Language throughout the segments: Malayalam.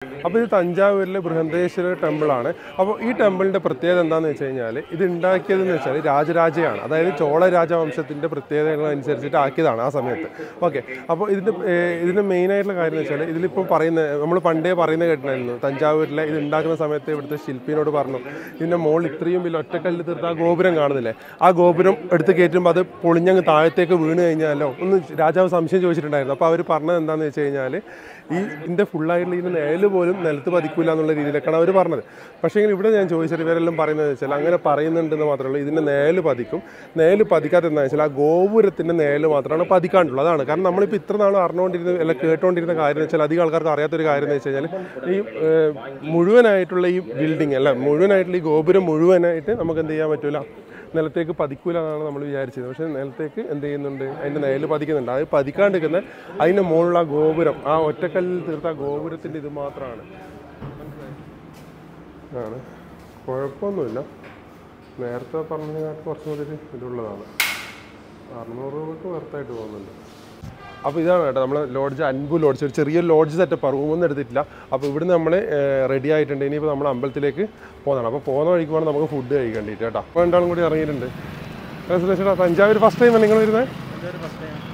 അപ്പോൾ ഇത് തഞ്ചാവൂരിലെ ബൃഹന്തേശ്വര ടെമ്പിളാണ്. അപ്പോൾ ഈ ടെമ്പിളിൻ്റെ പ്രത്യേകത എന്താണെന്ന് വെച്ച് കഴിഞ്ഞാൽ ഇത് ഉണ്ടാക്കിയതെന്ന് വെച്ചാൽ രാജരാജയാണ്, അതായത് ചോള രാജവംശത്തിൻ്റെ പ്രത്യേകതകൾ അനുസരിച്ചിട്ട് ആക്കിയതാണ് ആ സമയത്ത്. ഓക്കെ, അപ്പോൾ ഇതിൻ്റെ മെയിനായിട്ടുള്ള കാര്യം എന്ന് വെച്ചാൽ ഇതിലിപ്പോൾ നമ്മൾ പണ്ടേ പറയുന്ന കേട്ടിട്ടുണ്ടായിരുന്നു. തഞ്ചാവൂരിലെ ഇത് ഉണ്ടാക്കുന്ന സമയത്ത് ഇവിടുത്തെ ശില്പിനോട് പറഞ്ഞു, ഇതിൻ്റെ മുകളിൽ ഇത്രയും വലിയ ഒറ്റക്കല്ലിൽ തീർത്ത ആ ഗോപുരം കാണുന്നില്ലേ, ആ ഗോപുരം എടുത്ത് കയറ്റുമ്പോൾ അത് പൊളിഞ്ഞങ്ങ് താഴത്തേക്ക് വീണ് കഴിഞ്ഞാലോ ഒന്ന് രാജാവ് സംശയം ചോദിച്ചിട്ടുണ്ടായിരുന്നു. അപ്പോൾ അവർ പറഞ്ഞത് എന്താണെന്ന് വെച്ച് കഴിഞ്ഞാൽ ഇതിൻ്റെ ഫുള്ളായിട്ടുള്ള ഇതിൻ്റെ നേല് പോലും നിലത്ത് പതിക്കില്ല എന്നുള്ള രീതിയിലേക്കാണ് അവർ പറഞ്ഞത്. പക്ഷേ ഇവിടെ ഞാൻ ചോദിച്ചാൽ ഇവരെല്ലാം പറയുന്നത് വെച്ചാൽ അങ്ങനെ പറയുന്നുണ്ടെന്ന് മാത്രമേ ഉള്ളൂ. ഇതിൻ്റെ നേല് പതിക്കും. നേല് പതിക്കാത്ത എന്താണെന്ന് വെച്ചാൽ ആ ഗോപുരത്തിൻ്റെ നേല് മാത്രമാണ് പതിക്കാണ്ടുള്ളത്. അതാണ് കാരണം നമ്മളിപ്പോൾ ഇത്ര നാൾ അറിഞ്ഞുകൊണ്ടിരുന്ന കേട്ടുകൊണ്ടിരുന്ന കാര്യം എന്ന് വെച്ചാൽ അധികം ആൾക്കാർക്ക് അറിയാത്തൊരു കാര്യം എന്ന് വെച്ച് കഴിഞ്ഞാൽ ഈ മുഴുവനായിട്ടുള്ള ഈ ബിൽഡിംഗ് അല്ല, മുഴുവനായിട്ടുള്ള ഈ ഗോപുരം മുഴുവനായിട്ട് നമുക്ക് എന്ത് ചെയ്യാൻ പറ്റില്ല, നിലത്തേക്ക് പതിക്കൂല എന്നാണ് നമ്മൾ വിചാരിച്ചത്. പക്ഷേ നിലത്തേക്ക് എന്ത് ചെയ്യുന്നുണ്ട്, അതിൻ്റെ നേല് പതിക്കുന്നുണ്ട്. അത് പതിക്കാണ്ടിരിക്കുന്ന അതിൻ്റെ മുകളിലുള്ള ഗോപുരം, ആ ഒറ്റക്കല്ലിൽ തീർത്ത ഗോപുരത്തിൻ്റെ ഇത് മാത്രമാണ്. ആണ്, കുഴപ്പമൊന്നുമില്ല. നേരത്തെ പറഞ്ഞതിനകത്ത് കുറച്ചും കൂടി ഇതുള്ളതാണ്. 600 രൂപയ്ക്ക് വർത്തായിട്ട് പോകുന്നുണ്ട്. അപ്പോൾ ഇതാണ് കേട്ടോ നമ്മൾ ലോഡ്ജ്, അൻപു ലോഡ്ജ്, ഒരു ചെറിയ ലോഡ്ജ് സെറ്റപ്പ്, റൂമൊന്നും എടുത്തിട്ടില്ല. അപ്പോൾ ഇവിടുന്ന് നമ്മൾ റെഡി ആയിട്ടുണ്ട്. ഇനിയിപ്പോൾ നമ്മൾ അമ്പലത്തിലേക്ക് പോകുന്നതാണ്. അപ്പോൾ പോകുന്ന വഴിക്ക് വേണം നമുക്ക് ഫുഡ് കഴിക്കേണ്ടിയിട്ട് കേട്ടോ. അപ്പോൾ രണ്ടാളും കൂടി ഇറങ്ങിയിട്ടുണ്ട്. ചേട്ടാ, തഞ്ചാവൂർ ഫസ്റ്റ് ടൈമാണ് നിങ്ങൾ വരുന്നത്?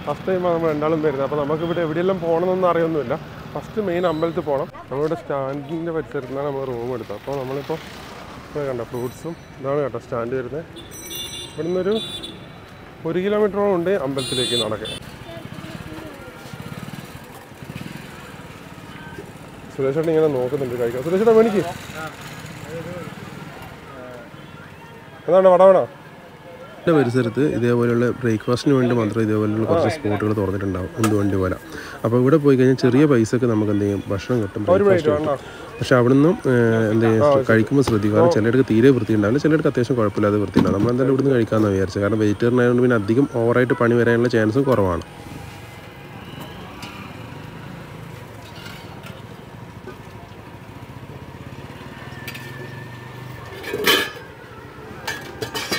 ഫസ്റ്റ് ടൈമാണ് നമ്മൾ രണ്ടാളും വരുന്നത്. അപ്പോൾ നമുക്ക് ഇവിടെ എവിടെയെല്ലാം പോകണമെന്നൊന്നും അറിയൊന്നുമില്ല. ഫസ്റ്റ് മെയിൻ അമ്പലത്തിൽ പോകണം. നമ്മളിവിടെ സ്റ്റാൻഡിൻ്റെ പരിസരത്താണ് നമ്മൾ റൂം എടുത്തത്. അപ്പോൾ നമ്മളിപ്പോൾ കണ്ടോ ഫ്രൂട്ട്സും ഇതാണ് കേട്ടോ സ്റ്റാൻഡ് വരുന്നത്. ഇവിടെ നിന്നൊരു 1 കിലോമീറ്ററോളം ഉണ്ട് അമ്പലത്തിലേക്ക് നടക്കാൻ. സുരേഷേട്ടൻ ഇങ്ങനെ നോക്കുന്നുണ്ട് കഴിക്കാൻ. സുരേഷേട്ടാ മേടിക്ക്, അതാണ് വടവണ. എൻ്റെ പരിസരത്ത് ഇതേപോലെയുള്ള ബ്രേക്ക്ഫാസ്റ്റിന് വേണ്ടി മാത്രം ഇതേപോലെയുള്ള കുറച്ച് സ്പോട്ടുകൾ തുറന്നിട്ടുണ്ടാവും, എന്തുവണ്ടി പോലെ. അപ്പോൾ ഇവിടെ പോയി കഴിഞ്ഞാൽ ചെറിയ പൈസക്ക് നമുക്ക് എന്ത് ചെയ്യും, ഭക്ഷണം കിട്ടും, ബ്രേക്ക്ഫാസ്റ്റ് കിട്ടും. പക്ഷെ അവിടെ നിന്നും എന്ത് ചെയ്യും, കഴിക്കുമ്പോൾ ശ്രദ്ധിക്കുക. കാരണം ചിലർക്ക് തീരെ വൃത്തി ഉണ്ടാവില്ല, ചിലർക്ക് അത്യാവശ്യം കുഴപ്പമില്ലാതെ വൃത്തി ഉണ്ടാവും. നമ്മളെന്തായാലും ഇവിടുന്ന് കഴിക്കാമെന്ന് വിചാരിച്ചത്. കാരണം വെജിറ്റേറിയനായതുകൊണ്ട് പിന്നെ അധികം ഓവറായിട്ട് പണി വരാനുള്ള ചാൻസും കുറവാണ്.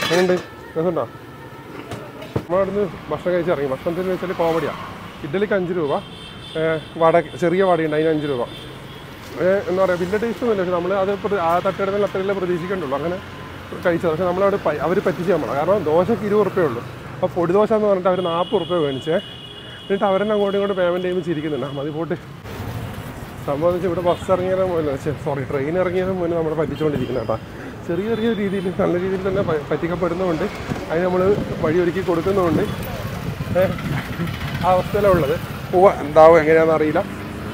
അങ്ങനെയുണ്ട്, രസമുണ്ടോ? നമ്മളവിടുന്ന് ഭക്ഷണം കഴിച്ച് ഇറങ്ങി. ഭക്ഷണത്തിന് വെച്ചാൽ കോമഡിയാണ്. ഇഡ്ഡലിക്ക് 5 രൂപ, ചെറിയ വടയുണ്ട്, അതിന് 5 രൂപ. എന്താ പറയുക, വലിയ ടേസ്റ്റ് ഒന്നുമില്ല. പക്ഷേ നമ്മൾ അത് ആ തട്ടിടത്തിൽ അത്രയല്ലേ പ്രതീക്ഷിക്കേണ്ടുള്ളൂ. അങ്ങനെ കഴിച്ചത്. പക്ഷേ നമ്മളവിടെ അവർ പറ്റിച്ച് നമ്മളാണ്. കാരണം ദോശയ്ക്ക് 20 റുപ്യേ ഉള്ളൂ. അപ്പോൾ പൊടി ദോശ എന്ന് പറഞ്ഞിട്ട് അവർ 40 റുപ്യ മേടിച്ചേ. എന്നിട്ട് അവരെന്നെ അങ്ങോട്ടും ഇങ്ങോട്ട് പേയ്മെൻറ്റ് ചെയ്യുമ്പോൾ ചിരിക്കുന്നുണ്ട്. മതി പോട്ട്. സംഭവം വെച്ചാൽ ഇവിടെ ബസ് ഇറങ്ങിയതിന് മുന്നേ, ട്രെയിൻ ഇറങ്ങിയതിന് മുന്നേ നമ്മളെ പറ്റിച്ചുകൊണ്ടിരിക്കുന്ന കേട്ടോ. ചെറിയ ചെറിയ രീതിയിൽ നല്ല രീതിയിൽ തന്നെ പറ്റിക്കപ്പെടുന്നതുകൊണ്ട് അതിന് നമ്മൾ വഴിയൊരുക്കി കൊടുക്കുന്നതുകൊണ്ട് ആ അവസ്ഥയിലാണ് ഉള്ളത്. പോവാ എന്താവും എങ്ങനെയാണെന്ന് അറിയില്ല,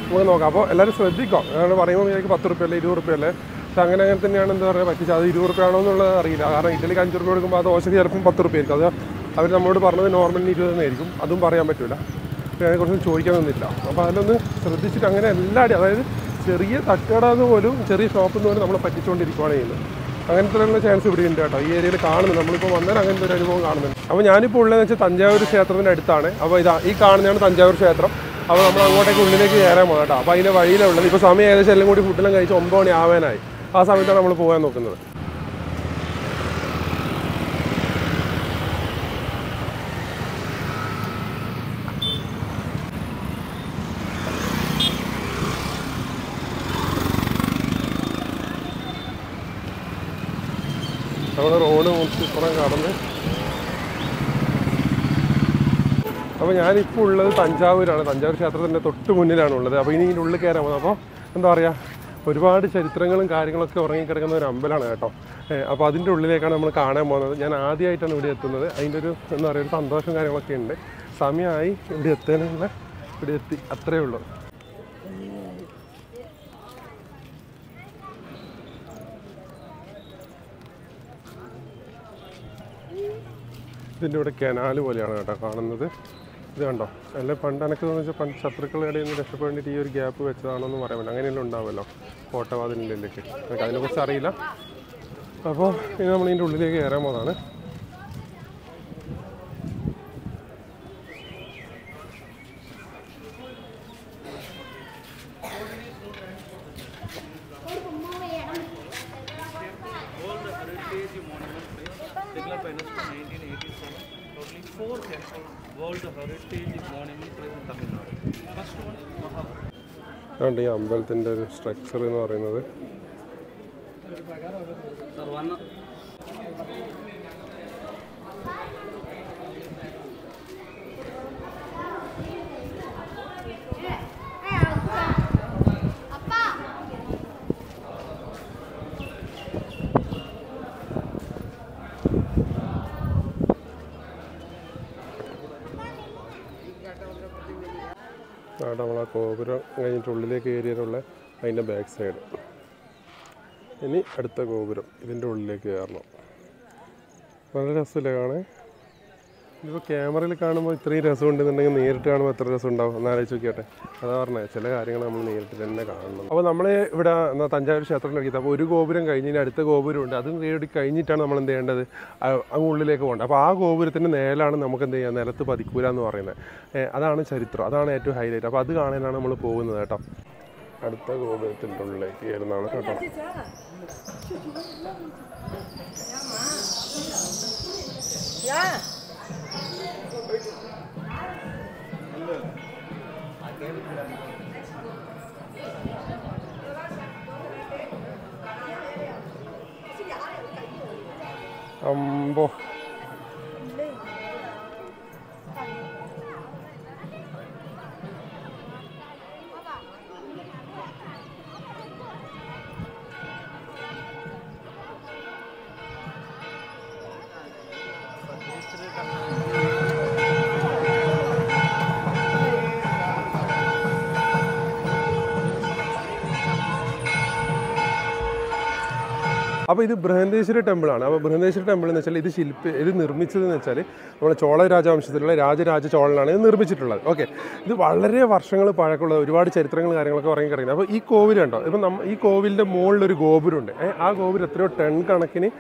നമുക്ക് നോക്കാം. അപ്പോൾ എല്ലാവരും ശ്രദ്ധിക്കുക. ഞങ്ങൾ പറയുമ്പോൾ എനിക്ക് 10 റുപ്യ അല്ലേ 20 റുപ്യ അല്ലേ, പക്ഷെ അങ്ങനെ തന്നെയാണ് എന്താ പറയുക പറ്റിച്ചത്. അത് 20 റുപ്യ ആണോ എന്നുള്ളത് അറിയില്ല. കാരണം ഇഡ്ഡലിക്ക് 5 റുപ്യ കൊടുക്കുമ്പോൾ അത് ദോശയ്ക്ക് ചിലപ്പം 10 റുപ്യ ആയിരിക്കും. അത് അവർ നമ്മളോട് പറഞ്ഞത് നോർമലിന് 20 തന്നെയായിരിക്കും. അതും പറയാൻ പറ്റില്ല. അതിനെക്കുറിച്ച് ചോദിക്കാൻ നിന്നില്ല. അപ്പോൾ അതിലൊന്ന് ശ്രദ്ധിച്ചിട്ട് അങ്ങനെ എല്ലാവരും, അതായത് ചെറിയ തട്ടുകടന്ന് പോലും ചെറിയ ഷോപ്പിൽ നിന്ന് പോലും നമ്മളെ പറ്റിച്ചുകൊണ്ടിരിക്കുകയാണ് ചെയ്യുന്നത്. അങ്ങനത്തെ ചാൻസ് ഇവിടെ ഉണ്ട് കേട്ടോ. ഈ ഏരിയയിൽ കാണുന്നത്, നമ്മളിപ്പോൾ വന്നാൽ അങ്ങനത്തെ ഒരു അനുഭവം കാണുന്നുണ്ട്. അപ്പോൾ ഞാനിപ്പോൾ ഉള്ളതെന്ന് വെച്ചാൽ തഞ്ചാവൂർ ക്ഷേത്രത്തിൻ്റെ അടുത്താണ്. അപ്പോൾ ഈ കാണുന്നതാണ് തഞ്ചാവൂർ ക്ഷേത്രം. അപ്പോൾ നമ്മൾ അങ്ങോട്ടേക്ക് ഉള്ളിലേക്ക് കയറാൻ പോകാം കേട്ടോ. അപ്പോൾ അതിൻ്റെ വഴിയിലുള്ളത് ഇപ്പോൾ സമയം ഏകദേശം എല്ലാം കൂടി ഫുഡെല്ലാം കഴിച്ച് 9 മണി ആവാനായി. ആ സമയത്താണ് നമ്മൾ പോകാൻ നോക്കുന്നത്. നമ്മൾ റോഡ് മുറിച്ചിപ്പുറം കടന്ന്. അപ്പോൾ ഞാനിപ്പോൾ ഉള്ളത് തഞ്ചാവൂരാണ്. തഞ്ചാവൂർ ക്ഷേത്രത്തിൻ്റെ തൊട്ട് മുന്നിലാണ് ഉള്ളത്. അപ്പോൾ ഇനി ഇതിൻ്റെ ഉള്ളിൽ കയറാൻ പോകുന്നത്. അപ്പോൾ എന്താ പറയുക, ഒരുപാട് ചരിത്രങ്ങളും കാര്യങ്ങളൊക്കെ ഉറങ്ങിക്കിടക്കുന്ന ഒരു അമ്പലമാണ് കേട്ടോ. അപ്പോൾ അതിൻ്റെ ഉള്ളിലേക്കാണ് നമ്മൾ കാണാൻ പോകുന്നത്. ഞാൻ ആദ്യമായിട്ടാണ് ഇവിടെ എത്തുന്നത്. അതിൻ്റെ ഒരു എന്താ പറയുക, ഒരു സന്തോഷം കാര്യങ്ങളൊക്കെ ഉണ്ട്. സമയമായി ഇവിടെ എത്താനുള്ള, ഇവിടെ എത്തി, അത്രയേ ഉള്ളൂ. ഇതിൻ്റെ ഇവിടെ കനാല് പോലെയാണ് കേട്ടോ കാണുന്നത്. ഇത് കണ്ടോ, അല്ലെ പണ്ട് എനിക്ക് തോന്നുന്നു പണ്ട് ശത്രുക്കളുടെ ഇടയിൽ നിന്ന് രക്ഷപ്പെടേണ്ടിട്ട് ഈ ഒരു ഗ്യാപ്പ് വെച്ചതാണെന്ന് പറയാൻ പറ്റില്ല. അങ്ങനെയെല്ലാം ഉണ്ടാവുമല്ലോ കോട്ടവാതിലിൻ്റെ ഉള്ളിലേക്ക്. എനിക്ക് അതിനെക്കുറിച്ച് അറിയില്ല. അപ്പോൾ ഇനി നമ്മൾ ഇതിൻ്റെ ഉള്ളിലേക്ക് കയറാൻ പോകുന്നതാണ്. World Heritage Monument in Tamil Nadu. First one, Mahabharata. അതുകൊണ്ട് ഈ അമ്പലത്തിൻ്റെ ഒരു സ്ട്രക്ചർ എന്ന് പറയുന്നത് നമ്മൾ ആ ഗോപുരം കഴിഞ്ഞിട്ട് ഉള്ളിലേക്ക് കയറിയതിനുള്ള അതിൻ്റെ ബാക്ക് സൈഡ്. ഇനി അടുത്ത ഗോപുരം ഇതിൻ്റെ ഉള്ളിലേക്ക് കയറണം. വളരെ രസമില്ലേ കാണാൻ? ഇതിപ്പോൾ ക്യാമറയിൽ കാണുമ്പോൾ ഇത്രയും രസം ഉണ്ടെന്നുണ്ടെങ്കിൽ നേരിട്ട് കാണുമ്പോൾ എത്ര രസം ഉണ്ടാവും എന്ന് ആലോചിച്ച് നോക്കിയാട്ടെ. അതാ പറഞ്ഞത്, ചില കാര്യങ്ങൾ നമ്മൾ നേരിട്ട് തന്നെ കാണണം. അപ്പോൾ നമ്മൾ ഇവിടെ തഞ്ചാവൂർ ക്ഷേത്രത്തിലേക്ക് അപ്പോൾ ഒരു ഗോപുരം കഴിഞ്ഞ് അടുത്ത ഗോപുരമുണ്ട്. അത് നേടി കഴിഞ്ഞിട്ടാണ് നമ്മൾ എന്ത് ചെയ്യേണ്ടത്, അങ്ങ് ഉള്ളിലേക്ക് പോകേണ്ടത്. അപ്പോൾ ആ ഗോപുരത്തിൻ്റെ നേലാണ് നമുക്ക് എന്ത് ചെയ്യാം, നിലത്ത് പതിക്കൂല എന്ന് പറയുന്നത്. അതാണ് ചരിത്രം, അതാണ് ഏറ്റവും ഹൈലൈറ്റ്. അപ്പോൾ അത് കാണാനാണ് നമ്മൾ പോകുന്നത് കേട്ടോ. അടുത്ത ഗോപുരത്തിൻ്റെ ഉള്ളിലേക്ക് കയറുന്നതാണ് കേട്ടോ. അമ്പോ അപ്പോൾ ഇത് ബൃഹന്തേശ്വര ടെമ്പിളാണ്. അപ്പോൾ ബൃഹന്തേശ്വര ടെമ്പിൾ എന്ന് വെച്ചാൽ ഇത് നിർമ്മിച്ചതെന്ന് വെച്ചാൽ നമ്മുടെ ചോള രാജവംശത്തിലുള്ള രാജരാജ ചോളനാണ് ഇത് നിർമ്മിച്ചിട്ടുള്ളത്. ഓക്കെ, ഇത് വളരെ വർഷങ്ങൾ പഴക്കമുള്ള ഒരുപാട് ചരിത്രങ്ങൾ കാര്യങ്ങളൊക്കെ ഉറങ്ങിക്കിടക്കുന്നത്. അപ്പോൾ ഈ കോവിൽ കണ്ടോ, ഇപ്പം ഈ കോവിലിൻ്റെ മുകളിലൊരു ഗോപുരമുണ്ട്. ആ ഗോപുരം എത്രയോ ടൺ കണക്കിന്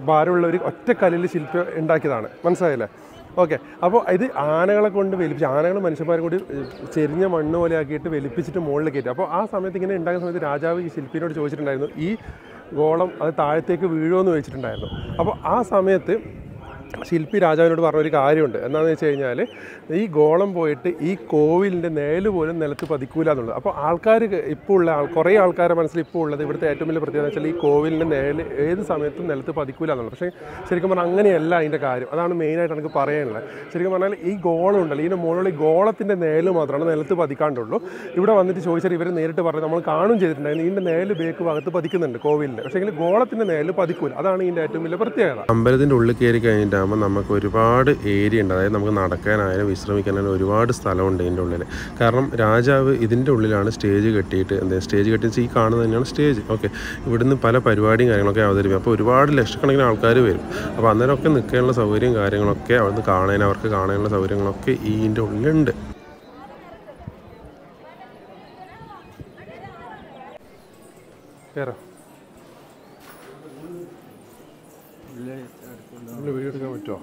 ഭാരമുള്ള ഒരു ഒറ്റക്കല്ലിൽ ശില്പം ഉണ്ടാക്കിയതാണ്. മനസ്സിലായില്ലേ? ഓക്കെ, അപ്പോൾ ഇത് ആനകളെ കൊണ്ട് വലിപ്പിച്ച്, ആനകൾ മനുഷ്യന്മാരെ കൂടി ചെരിഞ്ഞ മണ്ണ് പോലെ ആക്കിയിട്ട് വലിപ്പിച്ചിട്ട് മുകളിൽ കയറ്റി. അപ്പോൾ ആ സമയത്ത് ഇങ്ങനെ ഉണ്ടാക്കുന്ന സമയത്ത് രാജാവ് ഈ ശില്പിനോട് ചോദിച്ചിട്ടുണ്ടായിരുന്നു, ഈ ഗോളം അത് താഴത്തേക്ക് വീഴുമെന്ന് ചോദിച്ചിട്ടുണ്ടായിരുന്നു. അപ്പോൾ ആ സമയത്ത് ശില്പി രാജാവിനോട് പറഞ്ഞൊരു കാര്യമുണ്ട്. എന്താണെന്ന് വെച്ച് കഴിഞ്ഞാൽ ഈ ഗോളം പോയിട്ട് ഈ കോവിലിൻ്റെ നേല് പോലും നിലത്ത് പതിക്കൂല എന്നുള്ളത്. അപ്പോൾ ആൾക്കാർ ഇപ്പോൾ ഉള്ള കുറേ ആൾക്കാരുടെ മനസ്സിൽ ഇപ്പോൾ ഉള്ളത് ഇവിടുത്തെ ഏറ്റവും വലിയ പ്രത്യേകത വെച്ചാൽ ഈ കോവിലിൻ്റെ നേല് ഏത് സമയത്തും നിലത്ത് പതിക്കൂല എന്നുള്ളത്. പക്ഷേ ശരിക്കും പറഞ്ഞാൽ അങ്ങനെയല്ല അതിൻ്റെ കാര്യം. അതാണ് മെയിനായിട്ട് എനിക്ക് പറയാനുള്ളത്. ശരിക്കും പറഞ്ഞാൽ ഈ ഗോളം ഉണ്ടല്ലോ, ഇതിൻ്റെ മുകളിൽ ഈ ഗോളത്തിൻ്റെ നേല് മാത്രമാണ് നിലത്ത് പതിക്കാണ്ടുള്ളൂ. ഇവിടെ വന്നിട്ട് ചോദിച്ചാൽ ഇവർ നേരിട്ട് പറഞ്ഞു, നമ്മൾ കാണും ചെയ്തിട്ടുണ്ടായിരുന്നു ഇതിൻ്റെ നേല് ബേക്ക് ഭാഗത്ത് പതിക്കുന്നുണ്ട് കോവിലിൻ്റെ, പക്ഷേ എങ്കിൽ ഗോളത്തിൻ്റെ നേല് പതിക്കൂല. അതാണ് ഇതിൻ്റെ ഏറ്റവും വലിയ പ്രത്യേകത. അമ്പലത്തിൻ്റെ ഉള്ളിൽ കയറി കഴിഞ്ഞിട്ടാകുമ്പോൾ നമുക്ക് ഒരുപാട് ഏരിയ ഉണ്ട്. അതായത് നമുക്ക് നടക്കാനായാലും വിശ്രമിക്കാനായാലും ഒരുപാട് സ്ഥലമുണ്ട് ഇതിൻ്റെ ഉള്ളിൽ. കാരണം രാജാവ് ഇതിൻ്റെ ഉള്ളിലാണ് സ്റ്റേജ് കെട്ടിയിട്ട് സ്റ്റേജ് കെട്ടിച്ച് ഈ കാണുന്നത് തന്നെയാണ് സ്റ്റേജ്. ഓക്കെ, ഇവിടുന്ന് പല പരിപാടിയും കാര്യങ്ങളൊക്കെ അവതരിപ്പിക്കും. അപ്പോൾ ഒരുപാട് ലക്ഷക്കണക്കിന് ആൾക്കാർ വരും. അപ്പോൾ അന്നേരമൊക്കെ നിൽക്കാനുള്ള സൗകര്യം കാര്യങ്ങളൊക്കെ അവിടുന്ന് അവർക്ക് കാണാനുള്ള സൗകര്യങ്ങളൊക്കെ ഇതിൻ്റെ ഉള്ളിലുണ്ട്. വീഡിയോ എടുക്കാൻ പറ്റുമോ?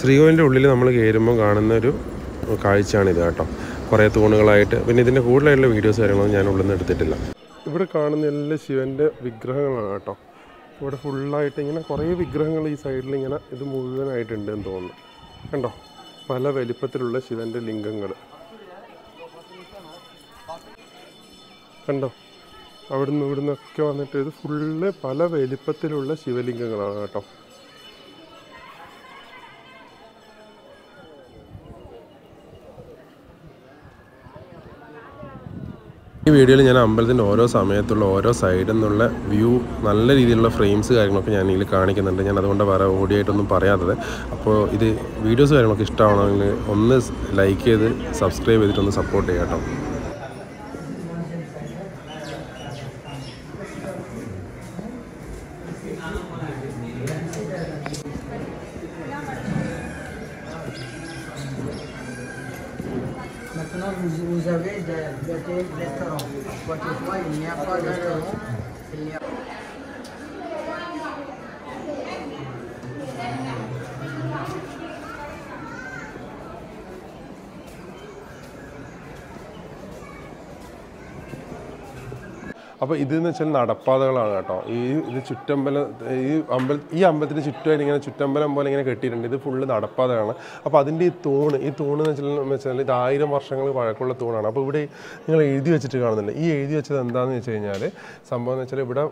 ശ്രീകോവിലിൻ്റെ ഉള്ളിൽ നമ്മൾ കയറുമ്പോൾ കാണുന്നൊരു കാഴ്ചയാണിത് കേട്ടോ. കുറേ തൂണുകളായിട്ട്. പിന്നെ ഇതിൻ്റെ കൂടുതലായിട്ടുള്ള വീഡിയോസ് കാര്യങ്ങളൊന്നും ഞാൻ ഉള്ളിൽ നിന്ന് എടുത്തിട്ടില്ല. ഇവിടെ കാണുന്ന എല്ലാ ശിവൻ്റെ വിഗ്രഹങ്ങളാണ് കേട്ടോ. ഇവിടെ ഫുള്ളായിട്ട് ഇങ്ങനെ കുറേ വിഗ്രഹങ്ങൾ ഈ സൈഡിൽ ഇങ്ങനെ ഇത് മുഴുവനായിട്ടുണ്ട് എന്ന് തോന്നുന്നു. കണ്ടോ, പല വലിപ്പത്തിലുള്ള ശിവൻ്റെ ലിംഗങ്ങൾ കണ്ടോ. അവിടുന്ന് ഇവിടുന്നൊക്കെ വന്നിട്ട് ഇത് ഫുള്ള് പല വലിപ്പത്തിലുള്ള ശിവലിംഗങ്ങളാണ് കേട്ടോ. ഈ വീഡിയോയിൽ ഞാൻ അമ്പലത്തിൻ്റെ ഓരോ സമയത്തുള്ള ഓരോ സൈഡിൽ നിന്നുള്ള വ്യൂ, നല്ല രീതിയിലുള്ള ഫ്രെയിംസ് കാര്യങ്ങളൊക്കെ ഞാൻ ഇതിൽ കാണിക്കുന്നുണ്ട്. ഞാൻ അതുകൊണ്ട് വേറെ ഓഡിയോ ആയിട്ടൊന്നും പറയാത്തത്. അപ്പോൾ ഇത് വീഡിയോസ് കാര്യങ്ങളൊക്കെ ഇഷ്ടമാണെങ്കിൽ ഒന്ന് ലൈക്ക് ചെയ്ത് സബ്സ്ക്രൈബ് ചെയ്തിട്ടൊന്ന് സപ്പോർട്ട് ചെയ്യാം കേട്ടോ. Maintenant, vous avez des restaurants. Quelquefois, il n'y a pas de restaurant. അപ്പോൾ ഇതെന്ന് വെച്ചാൽ നടപ്പാതകളാണ് കേട്ടോ. ഇത് ചുറ്റമ്പലം ഈ അമ്പലത്തിന് ചുറ്റുമായിട്ട് ഇങ്ങനെ ചുറ്റമ്പലം പോലെ ഇങ്ങനെ കെട്ടിയിട്ടുണ്ട്. ഇത് ഫുള്ള് നടപ്പാതയാണ്. അപ്പോൾ അതിൻ്റെ ഈ തൂണ് എന്ന് വെച്ചാൽ ഇത് 1000 വർഷങ്ങൾ പഴക്കമുള്ള തൂണാണ്. അപ്പോൾ ഇവിടെ നിങ്ങൾ എഴുതി വെച്ചിട്ട് കാണുന്നുണ്ട്. ഈ എഴുതി വെച്ചത് എന്താണെന്ന് വെച്ച് കഴിഞ്ഞാൽ സംഭവം എന്ന് വെച്ചാൽ ഇവിടെ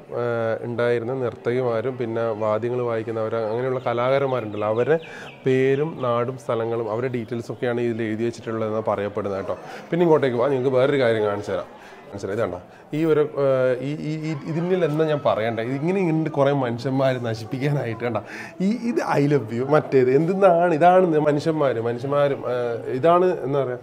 ഉണ്ടായിരുന്ന നർത്തകിമാരും പിന്നെ വാദ്യങ്ങൾ വായിക്കുന്നവർ അങ്ങനെയുള്ള കലാകാരന്മാരുണ്ടല്ലോ, അവരുടെ പേരും നാടും സ്ഥലങ്ങളും അവരുടെ ഡീറ്റെയിൽസൊക്കെയാണ് ഇതിൽ എഴുതി വെച്ചിട്ടുള്ളതെന്ന് പറയപ്പെടുന്നത് കേട്ടോ. പിന്നെ ഇങ്ങോട്ടേക്ക് പോകാം, നിങ്ങൾക്ക് വേറൊരു കാര്യം കാണിച്ചു തരാം. മനസ്സിലായി? ഇതാണ്ടോ ഈ ഒരു ഇതിനിൽ എന്താ ഞാൻ പറയണ്ടേ, ഇങ്ങനെ കുറേ മനുഷ്യന്മാർ നശിപ്പിക്കാനായിട്ട് കണ്ട ഇത് ഐ ലവ് യു മറ്റേത് എന്തെന്നാണ്, ഇതാണ് മനുഷ്യന്മാരും ഇതാണ് എന്താ പറയുക,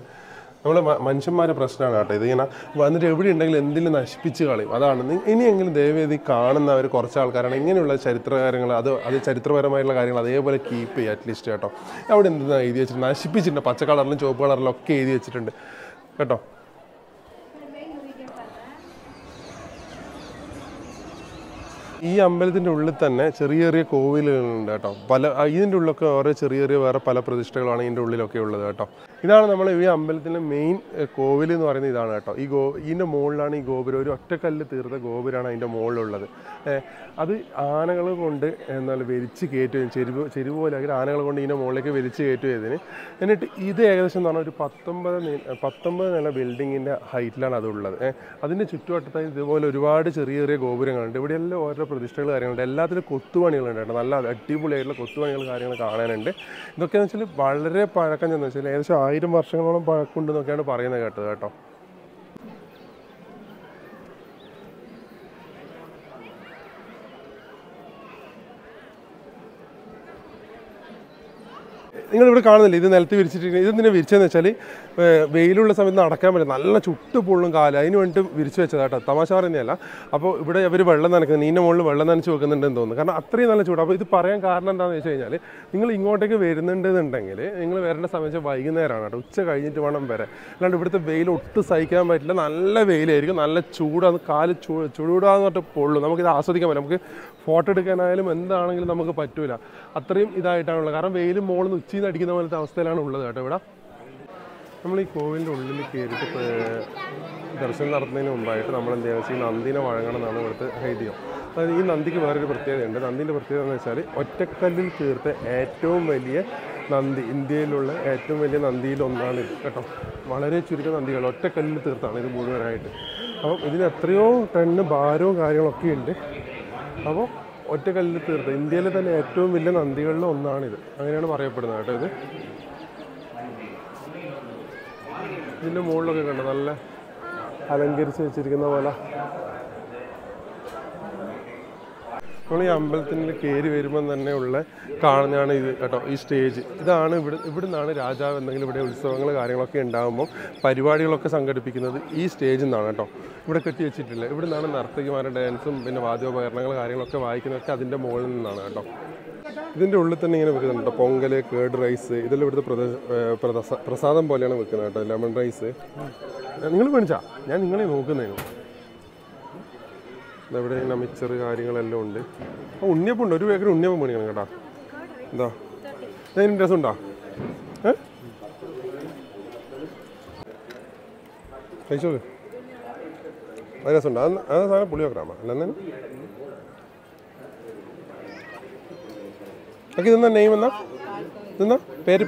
നമ്മളെ മനുഷ്യന്മാരുടെ പ്രശ്നമാണ് കേട്ടോ. ഇതിങ്ങനെ വന്നിട്ട് എവിടെ ഉണ്ടെങ്കിലും എന്തെങ്കിലും നശിപ്പിച്ച് കളയും. അതാണ് ഇനിയെങ്കിലും ദയവേദി കാണുന്നവർ കുറച്ച് ആൾക്കാരാണ് ഇങ്ങനെയുള്ള ചരിത്രകാര്യങ്ങൾ അത് ചരിത്രപരമായിട്ടുള്ള കാര്യങ്ങൾ അതേപോലെ കീപ്പ് ചെയ്യുക അറ്റ്ലീസ്റ്റ് കേട്ടോ. അവിടെ എന്തെന്നാ എഴുതി വെച്ചിട്ടുണ്ട്, നശിപ്പിച്ചിട്ടുണ്ട്, പച്ച കളറിലും ചുവപ്പ് കളറിലും ഒക്കെ എഴുതി വെച്ചിട്ടുണ്ട് കേട്ടോ. ഈ അമ്പലത്തിൻ്റെ ഉള്ളിൽ തന്നെ ചെറിയ ചെറിയ കോവിലുകളുണ്ട് കേട്ടോ. ഇതിൻ്റെ ഉള്ളിലൊക്കെ ഓരോ ചെറിയ വേറെ പല പ്രതിഷ്ഠകളാണ് ഇതിൻ്റെ ഉള്ളിലൊക്കെ ഉള്ളത് കേട്ടോ. ഇതാണ് നമ്മൾ ഈ അമ്പലത്തിൻ്റെ മെയിൻ കോവിൽ എന്ന് പറയുന്നത് ഇതാണ് കേട്ടോ. ഇതിൻ്റെ മുകളിലാണ് ഈ ഗോപുരം, ഒരു ഒറ്റക്കല്ല് തീർത്ത ഗോപുരമാണ് അതിൻ്റെ മുകളിലുള്ളത്. അത് ആനകൾ കൊണ്ട് എന്നാൽ വലിച്ച് കയറ്റുകയും ചെരുവ് പോലെ ആക്കി ആനകൾ കൊണ്ട് ഇതിൻ്റെ മുകളിലേക്ക് വലിച്ച് കയറ്റുകയതിന്. എന്നിട്ട് ഇത് ഏകദേശം എന്ന് പറഞ്ഞാൽ ഒരു 19 നില ബിൽഡിങ്ങിൻ്റെ ഹൈറ്റിലാണ് അതുള്ളത്. അതിൻ്റെ ചുറ്റുവട്ടത്തായി ഇതുപോലെ ഒരുപാട് ചെറിയ ഗോപുരങ്ങളുണ്ട്. ഇവിടെയെല്ലാം ഓരോ പ്രതിഷ്ഠകൾ കാര്യങ്ങളുണ്ട്. എല്ലാത്തിലും കൊത്തുപണികളുണ്ട് കേട്ടോ. നല്ല അടിപൊളിയായിട്ടുള്ള കൊത്തുപണികൾ കാര്യങ്ങൾ കാണാനുണ്ട്. ഇതൊക്കെയെന്ന് വെച്ചാൽ വളരെ പഴക്കം ചെന്ന് വെച്ചാൽ ഏകദേശം 1000 വർഷങ്ങളോളം പഴക്കമുണ്ടെന്നൊക്കെയാണ് പറയുന്നത് കേട്ടത് കേട്ടോ. നിങ്ങളിവിടെ കാണുന്നില്ല, ഇത് നിലത്ത് വിരിച്ചിട്ടിരിക്കുന്നത്. ഇതെന്തിനാണ് വിരിച്ചതെന്ന് വെച്ചാൽ വെയിലുള്ള സമയത്ത് നടക്കാൻ പറ്റില്ല, നല്ല ചുട്ട് പൊള്ളും കാല്, അതിന് വേണ്ടിയിട്ട് വിരിച്ചു വെച്ചത് കേട്ടോ. തമാശ പറയുന്നതല്ല. അപ്പോൾ ഇവിടെ അവർ വെള്ളം നനയ്ക്കുന്നത്, നീൻ്റെ മുകളിൽ വെള്ളം നനച്ച് വെക്കുന്നുണ്ടെന്ന് തോന്നുന്നു, കാരണം അത്രയും നല്ല ചൂട്. അപ്പോൾ ഇത് പറയാൻ കാരണം എന്താണെന്ന് വെച്ച് കഴിഞ്ഞാൽ നിങ്ങൾ ഇങ്ങോട്ടേക്ക് വരുന്നുണ്ടെന്നുണ്ടെങ്കിൽ നിങ്ങൾ വരേണ്ട സമയം വൈകുന്നേരമാണ് കേട്ടോ, ഉച്ച കഴിഞ്ഞിട്ട് വേണം വരാൻ. അല്ലാണ്ട് ഇവിടുത്തെ വെയിൽ ഒട്ടും സഹിക്കാൻ പറ്റില്ല, നല്ല വെയിലായിരിക്കും, നല്ല ചൂടാണ്, കാല് ചൂടാന്ന് പറഞ്ഞിട്ട് പൊള്ളും. നമുക്കിത് ആസ്വദിക്കാൻ പറ്റും, നമുക്ക് ഫോട്ടോ എടുക്കാനായാലും എന്താണെങ്കിലും നമുക്ക് പറ്റൂല, അത്രയും ഇതായിട്ടാണുള്ളത്. കാരണം വെയിലും മുകളിൽ നിന്ന് ഉച്ചയിൽ നിന്ന് അടിക്കുന്ന പോലത്തെ അവസ്ഥയിലാണ് ഉള്ളത് കേട്ടോ ഇവിടെ. നമ്മൾ ഈ കോവിലിൻ്റെ ഉള്ളിൽ കയറിയിട്ട് ദർശനം നടത്തുന്നതിന് മുമ്പായിട്ട് നമ്മൾ എന്താ വെച്ചാൽ ഈ നന്ദിനെ വഴങ്ങണം എന്നാണ് ഇവിടുത്തെ ഐതിഹ്യം. അതായത് ഈ നന്ദിക്ക് വേറൊരു പ്രത്യേകതയുണ്ട്. നന്ദിൻ്റെ പ്രത്യേകത എന്ന് വെച്ചാൽ ഒറ്റക്കല്ലിൽ തീർത്ത ഏറ്റവും വലിയ നന്ദി, ഇന്ത്യയിലുള്ള ഏറ്റവും വലിയ നന്ദിയിലൊന്നാണ് ഇത് കേട്ടോ. വളരെ ചുരുക്കം നന്ദികൾ ഒറ്റക്കല്ലിൽ തീർത്താണ് ഇത് മുഴുവനായിട്ട്. അപ്പം ഇതിന് എത്രയോ ടണ്ണ് ഭാരവും കാര്യങ്ങളൊക്കെ ഉണ്ട്. അപ്പോൾ ഒറ്റക്കല്ലിൽ തീർത്ത ഇന്ത്യയിലെ തന്നെ ഏറ്റവും വലിയ നന്ദികളിൽ ഒന്നാണിത്, അങ്ങനെയാണ് പറയപ്പെടുന്നത് കേട്ടോ. ഇതിൻ്റെ മുകളിലൊക്കെ കണ്ടോ നല്ല അലങ്കരിച്ച് വെച്ചിരിക്കുന്ന പോലെ. നമ്മൾ ഈ അമ്പലത്തിൻ്റെ കയറി വരുമ്പം തന്നെ ഉള്ള കാണുന്നതാണ് ഇത് കേട്ടോ, ഈ സ്റ്റേജ്. ഇതാണ് ഇവിടെ നിന്നാണ് രാജാവ് എന്തെങ്കിലും ഇവിടെ ഉത്സവങ്ങൾ കാര്യങ്ങളൊക്കെ ഉണ്ടാകുമ്പം പരിപാടികളൊക്കെ സംഘടിപ്പിക്കുന്നത് ഈ സ്റ്റേജിൽ നിന്നാണ് കേട്ടോ. ഇവിടെ കെട്ടി വെച്ചിട്ടില്ല, ഇവിടെ നിന്നാണ് നർത്തകിമാരുടെ ഡാൻസും പിന്നെ വാദ്യോപകരണങ്ങൾ കാര്യങ്ങളൊക്കെ വായിക്കുന്നതൊക്കെ അതിൻ്റെ മുകളിൽ നിന്നാണ് കേട്ടോ. ഇതിൻ്റെ ഉള്ളിൽ തന്നെ ഇങ്ങനെ വെക്കുന്നുണ്ട് പൊങ്കൽ, കേർഡ് റൈസ്, ഇതെല്ലാം ഇവിടുത്തെ പ്രസാദം പോലെയാണ് വെക്കുന്നത് കേട്ടോ. ലെമൺ റൈസ് നിങ്ങൾ മേടിച്ചാ, ഞാൻ നിങ്ങളെ നോക്കുന്നതിന്. ഇതെവിടെ ഇങ്ങനെ മിക്സർ കാര്യങ്ങളെല്ലാം ഉണ്ട്. ഉണ്ണിയപ്പം ഉണ്ട്, ഒരു പേക്കർ ഉണ്ണിയപ്പം മേടിക്കണം കേട്ടോ. എന്താ ഇതിന് രസമുണ്ടോ? കഴിച്ചോളൂ, അത് രസമുണ്ടോ? അത് സാധനം പുളി വെക്കറാമോ അല്ല എന്നാലും ഓക്കെ. ഇതെന്നാ നെയ്മ് എന്നാ ഇതെന്നാ പേര്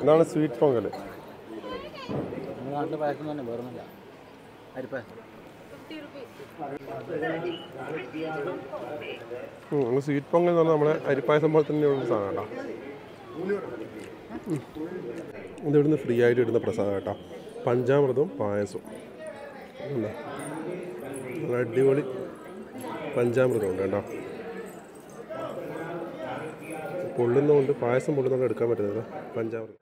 ഇതാണ് സ്വീറ്റ് പൊങ്കൽ. സ്വീറ്റ് പൊങ്കൽ എന്ന് പറഞ്ഞാൽ നമ്മളെ അരിപ്പായസം പോലെ തന്നെയുള്ള സാധനം കേട്ടോ. ഇതിവിടുന്ന് ഫ്രീ ആയിട്ട് ഇടുന്ന പ്രസാദം കേട്ടോ, പഞ്ചാമൃതവും പായസവും. നല്ല അടിപൊളി പഞ്ചാമൃതം ഉണ്ട് കേട്ടോ. പൊള്ളുന്നതുകൊണ്ട് പായസം പൊള്ളുന്നതുകൊണ്ട് എടുക്കാൻ പറ്റുന്നത് പഞ്ചാമൃതം.